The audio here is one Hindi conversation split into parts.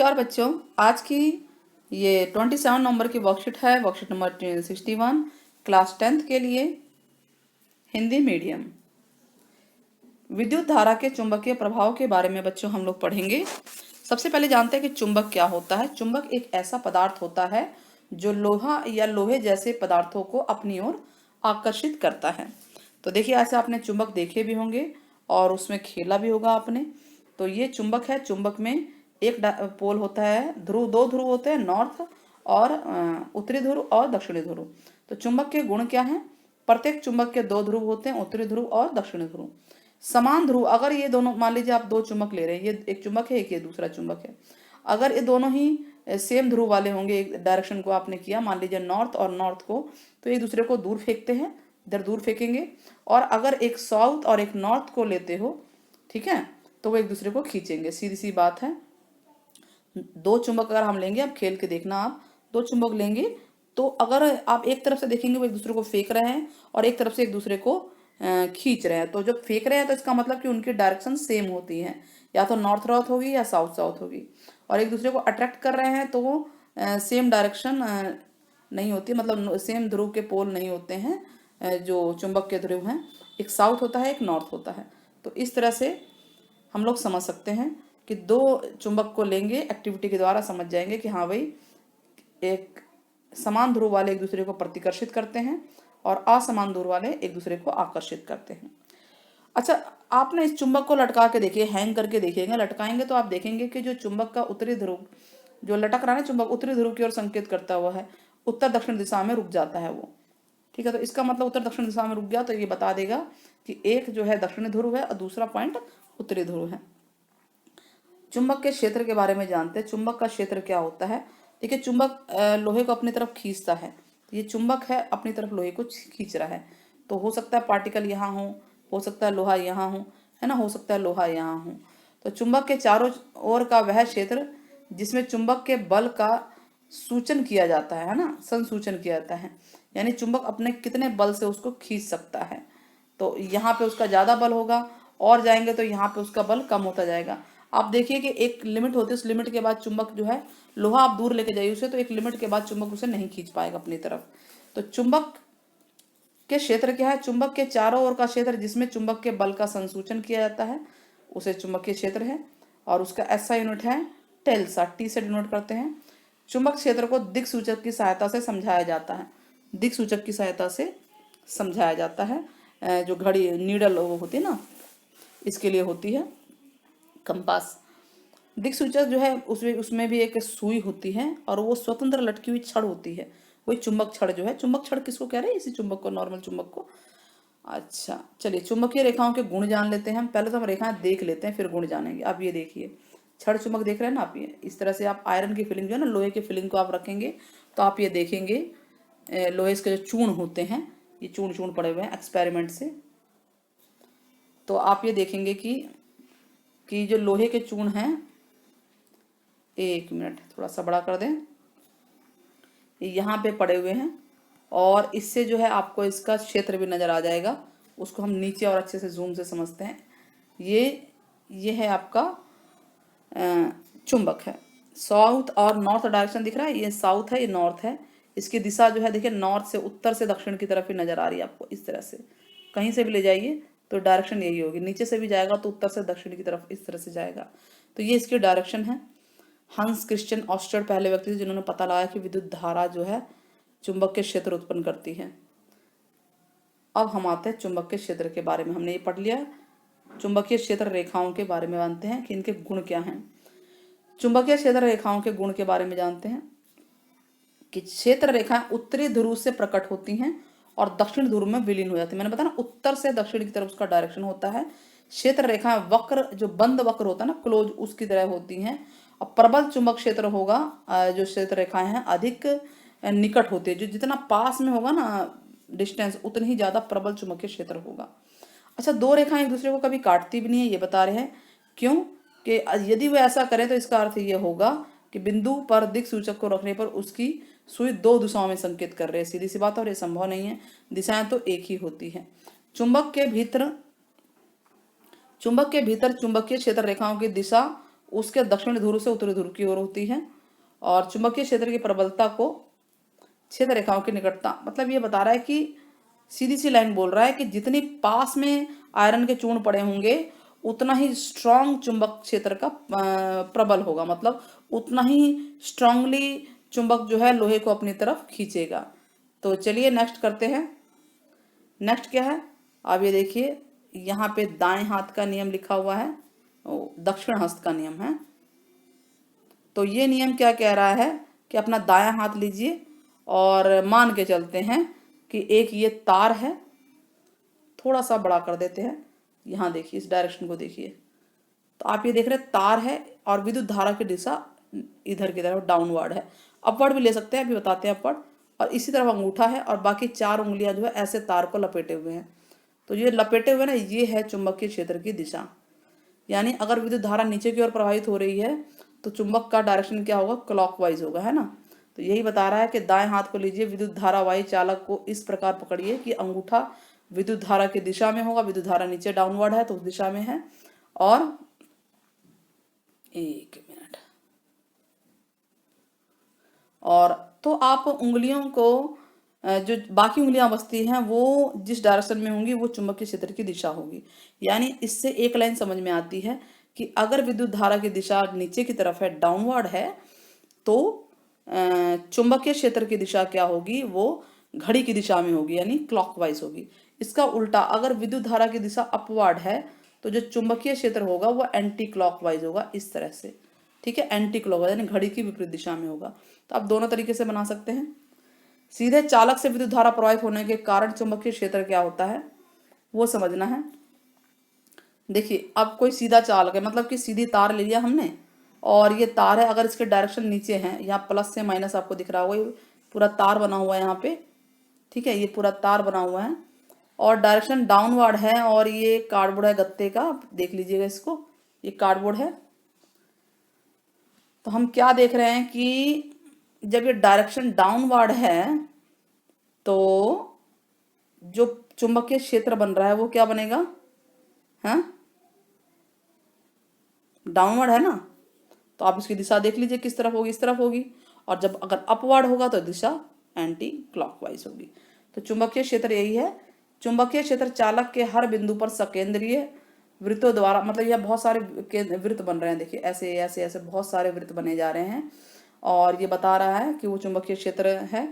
नमस्कार बच्चों। आज की ये 27 नंबर की वर्कशीट है, वर्कशीट नंबर 61, क्लास 10th के लिए हिंदी मीडियम। विद्युत धारा के चुंबकीय प्रभाव के बारे में बच्चों हम लोग पढ़ेंगे। सबसे पहले जानते हैं कि चुंबक क्या होता है। चुंबक एक ऐसा पदार्थ होता है जो लोहा या लोहे जैसे पदार्थों को अपनी ओर आकर्षित करता है। तो देखिए, ऐसे आपने चुंबक देखे भी होंगे और उसमें खेला भी होगा आपने। तो ये चुंबक है। चुंबक में एक पोल होता है, ध्रुव, दो ध्रुव होते हैं, नॉर्थ और उत्तरी ध्रुव और दक्षिणी ध्रुव। तो चुंबक के गुण क्या हैं? प्रत्येक चुंबक के दो ध्रुव होते हैं, उत्तरी ध्रुव और दक्षिणी ध्रुव। समान ध्रुव, अगर ये दोनों, मान लीजिए आप दो चुंबक ले रहे हैं, ये एक चुंबक है, एक ये दूसरा चुंबक है। अगर ये दोनों ही सेम ध्रुव वाले होंगे, एक डायरेक्शन को आपने किया, मान लीजिए नॉर्थ और नॉर्थ को, तो एक दूसरे को दूर फेंकते हैं, इधर दूर फेंकेंगे। और अगर एक साउथ और एक नॉर्थ को लेते हो, ठीक है, तो वो एक दूसरे को खींचेंगे। सीधी सी बात है। दो चुंबक अगर हम लेंगे, अब खेल के देखना, आप दो चुंबक लेंगे तो अगर आप एक तरफ से देखेंगे वो एक दूसरे को फेंक रहे हैं और एक तरफ से एक दूसरे को खींच रहे हैं। तो जब फेंक रहे हैं तो इसका मतलब कि उनकी डायरेक्शन सेम होती है, या तो नॉर्थ नॉर्थ होगी या साउथ साउथ होगी। और एक दूसरे को अट्रैक्ट कर रहे हैं तो वो सेम डायरेक्शन नहीं होती, मतलब सेम ध्रुव के पोल नहीं होते हैं। जो चुंबक के ध्रुव हैं, एक साउथ होता है, एक नॉर्थ होता है। तो इस तरह से हम लोग समझ सकते हैं कि दो चुंबक को लेंगे, एक्टिविटी के द्वारा समझ जाएंगे कि हाँ भाई, एक समान ध्रुव वाले एक दूसरे को प्रतिकर्षित करते हैं और असमान ध्रुव वाले एक दूसरे को आकर्षित करते हैं। अच्छा, आपने इस चुंबक को लटका के देखिए, हैंग करके देखिएगा, लटकाएंगे तो आप देखेंगे कि जो चुंबक का उत्तरी ध्रुव जो लटक रहा है ना, चुंबक उत्तरी ध्रुव की ओर संकेत करता हुआ है, उत्तर दक्षिण दिशा में रुक जाता है वो। ठीक है, तो इसका मतलब उत्तर दक्षिण दिशा में रुक गया, तो ये बता देगा कि एक जो है दक्षिणी ध्रुव है और दूसरा पॉइंट उत्तरी ध्रुव है। चुंबक के क्षेत्र के बारे में जानते हैं। चुंबक का क्षेत्र क्या होता है? देखिए, चुंबक लोहे को अपनी तरफ खींचता है। ये चुंबक है, अपनी तरफ लोहे को खींच रहा है। तो हो सकता है पार्टिकल यहाँ हो सकता है लोहा यहाँ हो, है ना, हो सकता है लोहा यहाँ हो। तो चुंबक के चारों ओर का वह क्षेत्र जिसमें चुंबक के बल का सूचन किया जाता है ना, संसूचन किया जाता है, यानी चुंबक अपने कितने बल से उसको खींच सकता है। तो यहाँ पे उसका ज़्यादा बल होगा, और जाएंगे तो यहाँ पे उसका बल कम होता जाएगा। आप देखिए कि एक लिमिट होती है, उस लिमिट के बाद चुंबक जो है, लोहा आप दूर लेके जाइए उसे, तो एक लिमिट के बाद चुंबक उसे नहीं खींच पाएगा अपनी तरफ। तो चुंबक के क्षेत्र क्या है? चुंबक के चारों ओर का क्षेत्र जिसमें चुंबक के बल का संसूचन किया जाता है, उसे चुंबकीय क्षेत्र है। और उसका ऐसा यूनिट है टेल्सा, टी से डिनोट करते हैं। चुंबक क्षेत्र को दिक्सूचक की सहायता से समझाया जाता है। दिक्सूचक की सहायता से समझाया जाता है। जो घड़ी नीडल वो होती है ना, इसके लिए होती है कंपास। दिक्सूचक जो है उसमें भी एक सुई होती है और वो स्वतंत्र लटकी हुई छड़ होती है, वही चुंबक छड़ जो है। चुंबक छड़ किसको कह रहे हैं? इसी चुंबक को, नॉर्मल चुंबक को। अच्छा, चलिए चुंबकीय रेखाओं के गुण जान लेते हैं हम। पहले तो हम रेखाएं देख लेते हैं, फिर गुण जानेंगे। आप ये देखिए, छड़ चुंबक देख रहे हैं ना आप, ये इस तरह से आप आयरन की फिलिंग जो है ना, लोहे की फिलिंग को आप रखेंगे तो आप ये देखेंगे लोहे के जो चूर्ण होते हैं, ये चूर्ण चूर्ण पड़े हुए हैं एक्सपेरिमेंट से। तो आप ये देखेंगे कि जो लोहे के चूर्ण हैं, एक मिनट थोड़ा सा बड़ा कर दें, यहाँ पे पड़े हुए हैं। और इससे जो है आपको इसका क्षेत्र भी नज़र आ जाएगा। उसको हम नीचे और अच्छे से जूम से समझते हैं। ये है आपका चुंबक है। साउथ और नॉर्थ डायरेक्शन दिख रहा है, ये साउथ है, ये नॉर्थ है। इसकी दिशा जो है देखिए, नॉर्थ से उत्तर से दक्षिण की तरफ ही नज़र आ रही है आपको। इस तरह से कहीं से भी ले जाइए तो डायरेक्शन यही होगी। नीचे से भी जाएगा तो उत्तर से दक्षिण की तरफ इस तरह से जाएगा। तो ये इसकी डायरेक्शन है। हंस क्रिश्चियन ऑस्टर्ड पहले व्यक्ति थे जिन्होंने पता लगाया कि विद्युत धारा जो है चुंबक के क्षेत्र उत्पन्न करती है। अब हम आते हैं चुंबक के क्षेत्र के बारे में। हमने ये पढ़ लिया। चुंबकीय क्षेत्र रेखाओं के बारे में जानते हैं कि इनके गुण क्या हैं। चुंबकीय क्षेत्र रेखाओं के गुण के बारे में जानते हैं कि क्षेत्र रेखाएं उत्तरी ध्रुव से प्रकट होती हैं और दक्षिण ध्रुव में विलीन हो जाती है। मैंने बताया ना, उत्तर से दक्षिण की तरफ उसका डायरेक्शन होता है। क्षेत्र रेखाएं वक्र, जो बंद वक्र होता है ना, क्लोज, उसकी तरह होती हैं। और प्रबल चुंबक क्षेत्र होगा, जो क्षेत्र रेखाएं हैं अधिक निकट होती है। जो जितना पास में होगा ना डिस्टेंस, उतनी ही ज्यादा प्रबल चुंबकीय क्षेत्र होगा। अच्छा, दो रेखाएं एक दूसरे को कभी काटती भी नहीं है, ये बता रहे हैं। क्यों? कि यदि वो ऐसा करें तो इसका अर्थ ये होगा कि बिंदु पर दिक्सूचक को रखने पर उसकी सुई दो दिशाओं में संकेत कर रहे हैं। सीधी सी बात, और ये संभव नहीं है, दिशाएं तो एक ही होती है। चुंबक के भीतर चुंबकीय क्षेत्र रेखाओं की दिशा उसके दक्षिणी ध्रुव से उत्तरी ध्रुव की ओर होती है। और चुंबकीय क्षेत्र की प्रबलता को छेद रेखाओं की निकटता, मतलब ये बता रहा है कि सीधी सी लाइन बोल रहा है कि जितनी पास में आयरन के चूर्ण पड़े होंगे उतना ही स्ट्रॉन्ग चुंबक क्षेत्र का प्रबल होगा, मतलब उतना ही स्ट्रांगली चुंबक जो है लोहे को अपनी तरफ खींचेगा। तो चलिए नेक्स्ट करते हैं। नेक्स्ट क्या है, अब ये देखिए यहाँ पे दाएं हाथ का नियम लिखा हुआ है, दक्षिण हस्त का नियम है। तो ये नियम क्या कह रहा है कि अपना दायां हाथ लीजिए और मान के चलते हैं कि एक ये तार है, थोड़ा सा बड़ा कर देते हैं, यहाँ देखिए इस डायरेक्शन को देखिए। तो आप ये देख रहे हैं तार है और विद्युत धारा की दिशा इधर की तरफ डाउनवर्ड है, अपवर्ड भी ले सकते हैं, अभी बताते हैं अपवर्ड। और इसी तरफ अंगूठा है और बाकी 4 उंगलियां जो है ऐसे तार को लपेटे हुए हैं। तो ये लपेटे हुए ना, ये है चुंबकीय क्षेत्र की दिशा। यानी अगर विद्युत धारा नीचे की ओर प्रवाहित हो रही है तो चुंबक का डायरेक्शन क्या होगा, क्लॉकवाइज होगा, है ना। तो यही बता रहा है कि दाएं हाथ को लीजिए, विद्युत धारावाही चालक को इस प्रकार पकड़िए कि अंगूठा विद्युत धारा की दिशा में होगा, विद्युत धारा नीचे डाउनवर्ड है तो उस दिशा में है। और एक मिनट, और तो आप उंगलियों को जो बाकी उंगलियां बसती हैं वो जिस डायरेक्शन में होंगी वो चुंबकीय क्षेत्र की दिशा होगी। यानी इससे एक लाइन समझ में आती है कि अगर विद्युत धारा की दिशा नीचे की तरफ है, डाउनवर्ड है, तो चुंबकीय क्षेत्र की दिशा क्या होगी, वो घड़ी की दिशा में होगी, यानी क्लॉकवाइज होगी। इसका उल्टा अगर विद्युत धारा की दिशा अपवर्ड है तो जो चुंबकीय क्षेत्र होगा वो एंटी क्लॉकवाइज होगा, इस तरह से। ठीक है, एंटी क्लॉकवाइज यानी घड़ी की विपरीत दिशा में होगा। तो आप दोनों तरीके से बना सकते हैं। सीधे चालक से विद्युत धारा प्रवाहित होने के कारण चुंबकीय क्षेत्र क्या होता है वो समझना है। देखिए अब कोई सीधा चालक है, मतलब कि सीधी तार ले लिया हमने और ये तार है, अगर इसके डायरेक्शन नीचे है, यहाँ प्लस से माइनस आपको दिख रहा होगा, ये पूरा तार बना हुआ है यहाँ पे। ठीक है, ये पूरा तार बना हुआ है और डायरेक्शन डाउनवर्ड है और ये कार्डबोर्ड है गत्ते का, देख लीजिएगा इसको, ये कार्डबोर्ड है। तो हम क्या देख रहे हैं कि जब ये डायरेक्शन डाउनवर्ड है तो जो चुंबकीय क्षेत्र बन रहा है वो क्या बनेगा, है डाउनवर्ड है ना। तो आप इसकी दिशा देख लीजिए किस तरफ होगी, इस तरफ होगी। और जब अगर अपवर्ड होगा तो दिशा एंटी क्लॉकवाइज होगी। तो चुंबकीय क्षेत्र यही है। चुंबकीय क्षेत्र चालक के हर बिंदु पर सकेंद्रीय वृत्तों द्वारा, मतलब यह बहुत सारे वृत्त बन रहे हैं, देखिए ऐसे ऐसे ऐसे बहुत सारे वृत्त बने जा रहे हैं। और ये बता रहा है कि वो चुंबकीय क्षेत्र है,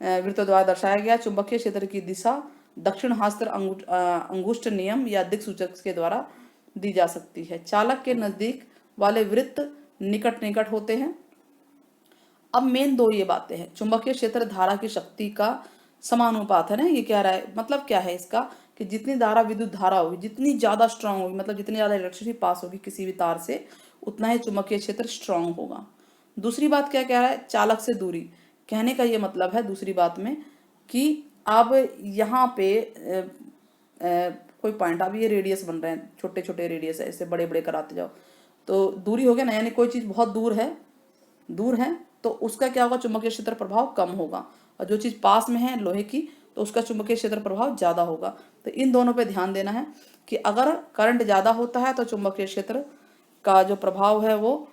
वृत्तों द्वारा दर्शाया गया। चुंबकीय क्षेत्र की दिशा दक्षिण हस्त अंगुष्ठ नियम या दिक्सूचक के द्वारा दी जा सकती है। चालक के नजदीक वाले वृत्त निकट निकट होते हैं। अब मेन दो ये बातें हैं, चुंबकीय क्षेत्र धारा की शक्ति का समानुपात है ना, ये कह रहा है। मतलब क्या है इसका कि जितनी धारा विद्युत धारा होगी, जितनी ज्यादा स्ट्रांग होगी, मतलब जितनी ज्यादा इलेक्ट्रिसिटी पास होगी किसी भी तार से, उतना ही चुंबकीय क्षेत्र स्ट्रांग होगा। दूसरी बात क्या कह रहा है, चालक से दूरी। कहने का ये मतलब है दूसरी बात में कि अब यहाँ पे कोई पॉइंट, अब ये रेडियस बन रहे हैं, छोटे छोटे रेडियस है, इससे बड़े बड़े कराते जाओ तो दूरी हो गया ना, यानी कोई चीज़ बहुत दूर है तो उसका क्या होगा, चुंबकीय क्षेत्र प्रभाव कम होगा। और जो चीज़ पास में है लोहे की तो उसका चुंबकीय क्षेत्र प्रभाव ज़्यादा होगा। तो इन दोनों पे ध्यान देना है कि अगर करंट ज़्यादा होता है तो चुंबकीय क्षेत्र का जो प्रभाव है वो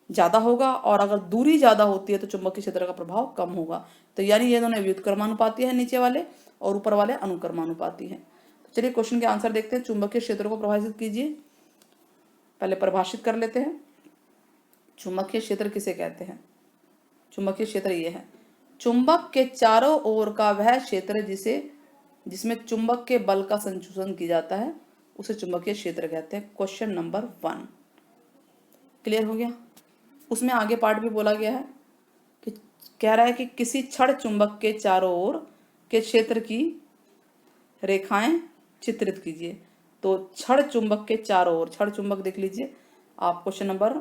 ज़्यादा होगा, और अगर दूरी ज़्यादा होती है तो चुंबकीय क्षेत्र का प्रभाव कम होगा। तो यानी ये दोनों व्युत्क्रमानुपाती है नीचे वाले, और ऊपर वाले अनुक्रमानुपाती हैं। तो चलिए क्वेश्चन के आंसर देखते हैं। चुंबकीय क्षेत्र को परिभाषित कीजिए, पहले परिभाषित कर लेते हैं। चुंबकीय क्षेत्र किसे कहते हैं? चुंबकीय क्षेत्र ये है, चुंबक के चारों ओर का वह क्षेत्र जिसमें चुंबक के बल का संचूसन किया जाता है उसे चुंबकीय क्षेत्र कहते हैं। क्वेश्चन नंबर 1 क्लियर हो गया। उसमें आगे पार्ट भी बोला गया है कि कह रहा है कि किसी छड़ चुंबक के चारों ओर के क्षेत्र की रेखाएं चित्रित कीजिए। तो छड़ चुंबक के चारों ओर, छड़ चुंबक देख लीजिए आप क्वेश्चन नंबर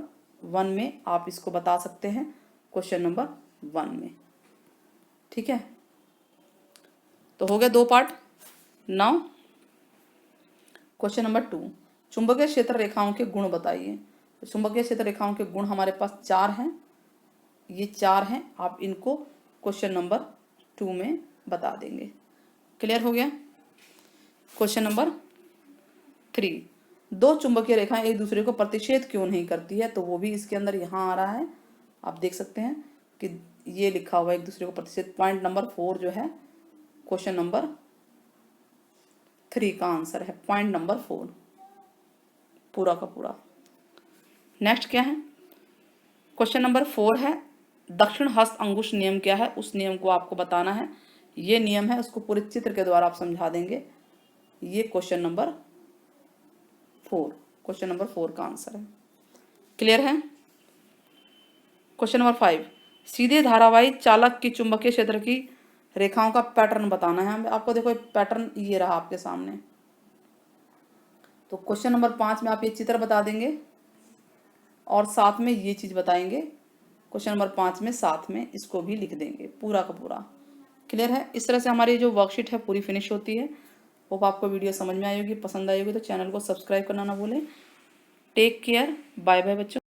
1 में आप इसको बता सकते हैं, क्वेश्चन नंबर 1 में। ठीक है, तो हो गया 2 पार्ट। नाउ क्वेश्चन नंबर 2, चुंबकीय क्षेत्र रेखाओं के गुण बताइए। तो चुंबकीय क्षेत्र रेखाओं के गुण हमारे पास 4 हैं, ये 4 हैं, आप इनको क्वेश्चन नंबर 2 में बता देंगे। क्लियर हो गया। क्वेश्चन नंबर 3, दो चुंबकीय रेखाएं एक दूसरे को प्रतिच्छेद क्यों नहीं करती है, तो वो भी इसके अंदर यहाँ आ रहा है। आप देख सकते हैं कि ये लिखा हुआ है एक दूसरे को प्रतिच्छेद। पॉइंट नंबर 4 जो है क्वेश्चन नंबर 3 का आंसर है, पॉइंट नंबर 4 पूरा का पूरा। नेक्स्ट क्या है, क्वेश्चन नंबर 4 है दक्षिण हस्त अंगुश नियम क्या है, उस नियम को आपको बताना है। ये नियम है, उसको पूरे चित्र के द्वारा आप समझा देंगे। ये क्वेश्चन नंबर 4 का आंसर है। क्लियर है। क्वेश्चन नंबर 5, सीधे धारावाही चालक की चुंबकीय क्षेत्र की रेखाओं का पैटर्न बताना है हमें। आपको देखो पैटर्न ये रहा आपके सामने। तो क्वेश्चन नंबर 5 में आप ये चित्र बता देंगे और साथ में ये चीज बताएंगे। क्वेश्चन नंबर 5 में साथ में इसको भी लिख देंगे पूरा का पूरा। क्लियर है। इस तरह से हमारी जो वर्कशीट है पूरी फिनिश होती है। होप आपको वीडियो समझ में आई होगी, पसंद आई होगी तो चैनल को सब्सक्राइब करना ना भूलें। टेक केयर, बाय बाय बच्चों।